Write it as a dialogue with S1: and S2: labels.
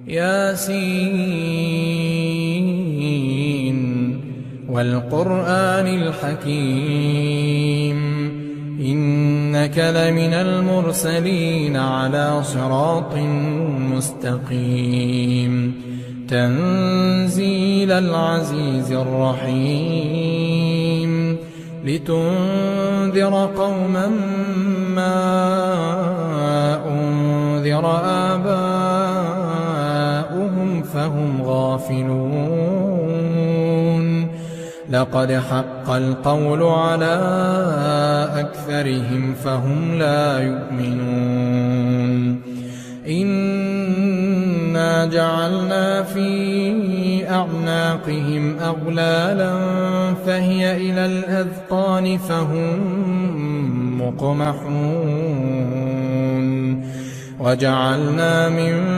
S1: ياسين والقرآن الحكيم إنك لمن المرسلين على صراط مستقيم تنزيل العزيز الرحيم لتنذر قوما ما أنذر آباؤهم فهم غافلون لقد حق القول على أكثرهم فهم لا يؤمنون إنا جعلنا في أعناقهم أغلالا فهي إلى الأذقان فهم مقمحون وجعلنا من